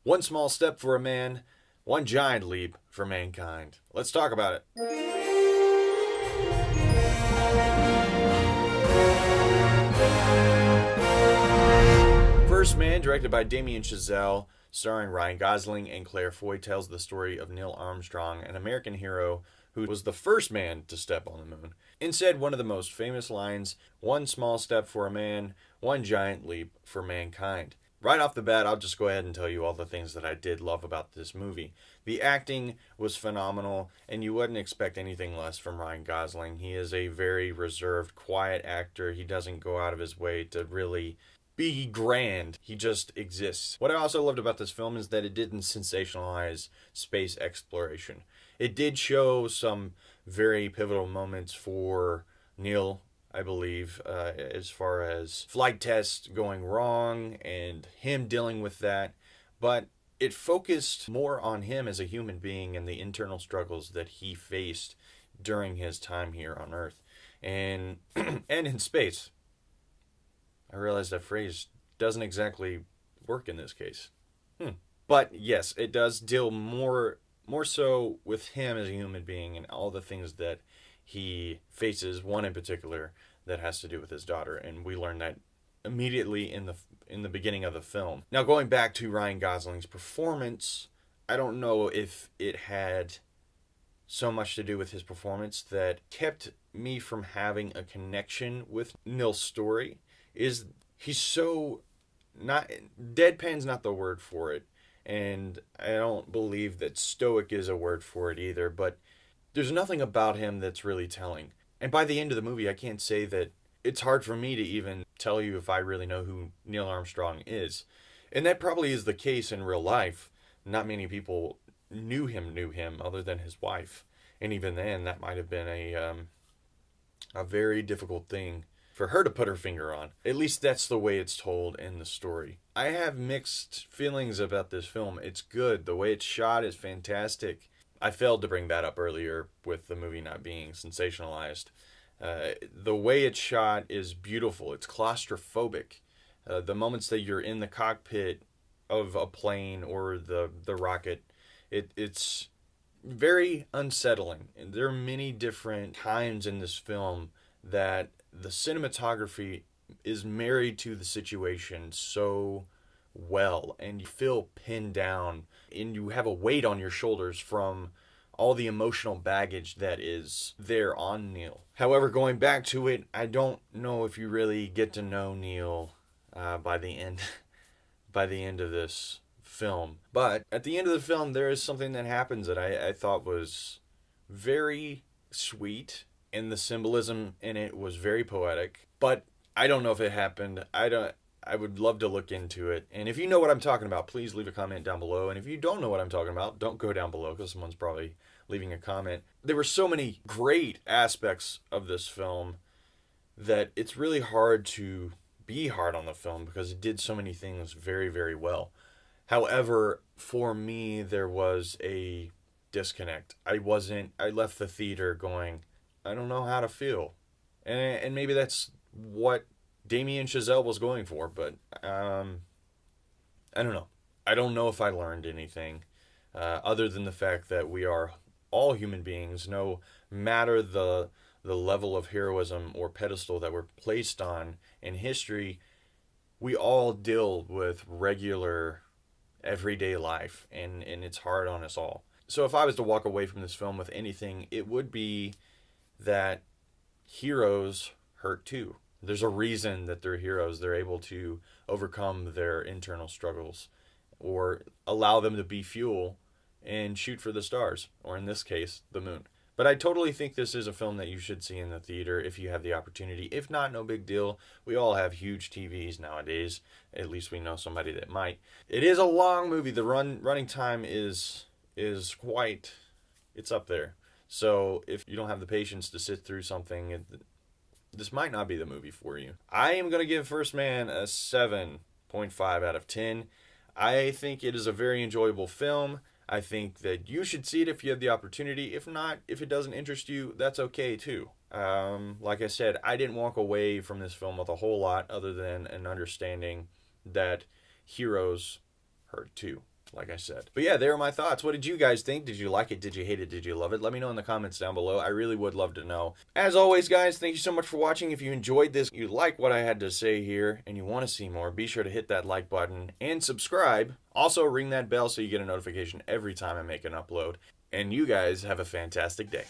One small step for a man, one giant leap for mankind. Let's talk about it. First Man, directed by Damien Chazelle, starring Ryan Gosling and Claire Foy, tells the story of Neil Armstrong, an American hero who was the first man to step on the moon. And said one of the most famous lines, "One small step for a man, one giant leap for mankind." Right off the bat, I'll just go ahead and tell you all the things that I did love about this movie. The acting was phenomenal, and you wouldn't expect anything less from Ryan Gosling. He is a very reserved, quiet actor. He doesn't go out of his way to really be grand. He just exists. What I also loved about this film is that it didn't sensationalize space exploration. It did show some very pivotal moments for Neil, I believe, as far as flight tests going wrong and him dealing with that. But it focused more on him as a human being and the internal struggles that he faced during his time here on Earth and and in space. I realize that phrase doesn't exactly work in this case. But yes, it does deal more so with him as a human being and all the things that he faces. One in particular that has to do with his daughter, and we learn that immediately in the beginning of the film. Now, going back to Ryan Gosling's performance, I don't know if it had so much to do with his performance that kept me from having a connection with Neil's story. Is he's so not deadpan's not the word for it, and I don't believe that stoic is a word for it either, but there's nothing about him that's really telling. And by the end of the movie, I can't say that it's hard for me to even tell you if I really know who Neil Armstrong is. And that probably is the case in real life. Not many people knew him other than his wife. And even then, that might have been a very difficult thing for her to put her finger on. At least that's the way it's told in the story. I have mixed feelings about this film. It's good. The way it's shot is fantastic. I failed to bring that up earlier with the movie not being sensationalized. The way it's shot is beautiful. It's claustrophobic. The moments that you're in the cockpit of a plane or the rocket, it's very unsettling. And there are many different times in this film that the cinematography is married to the situation so well, and you feel pinned down, and you have a weight on your shoulders from all the emotional baggage that is there on Neil. However, going back to it, I don't know if you really get to know Neil by the end of this film. But at the end of the film, there is something that happens that I thought was very sweet, and the symbolism in it was very poetic. But I don't know if it happened. I would love to look into it. And if you know what I'm talking about, please leave a comment down below. And if you don't know what I'm talking about, don't go down below because someone's probably leaving a comment. There were so many great aspects of this film that it's really hard to be hard on the film because it did so many things very, very well. However, for me, there was a disconnect. I left the theater going, I don't know how to feel. And maybe that's what Damien Chazelle was going for, but I don't know. I don't know if I learned anything other than the fact that we are all human beings, no matter the level of heroism or pedestal that we're placed on in history. We all deal with regular, everyday life, and it's hard on us all. So if I was to walk away from this film with anything, it would be that heroes hurt too. There's a reason that they're heroes. They're able to overcome their internal struggles or allow them to be fuel and shoot for the stars, or in this case, the moon. But I totally think this is a film that you should see in the theater if you have the opportunity. If not, no big deal. We all have huge TVs nowadays. At least we know somebody that might. It is a long movie. The running time is quite, it's up there. So if you don't have the patience to sit through something, this might not be the movie for you. I am going to give First Man a 7.5 out of 10. I think it is a very enjoyable film. I think that you should see it if you have the opportunity. If not, if it doesn't interest you, that's okay too. Like I said, I didn't walk away from this film with a whole lot other than an understanding that heroes hurt too. like I said. But yeah, there are my thoughts. What did you guys think? Did you like it? Did you hate it? Did you love it? Let me know in the comments down below. I really would love to know. As always, guys, thank you so much for watching. If you enjoyed this, you like what I had to say here, and you want to see more, be sure to hit that like button and subscribe. Also, ring that bell so you get a notification every time I make an upload. And you guys have a fantastic day.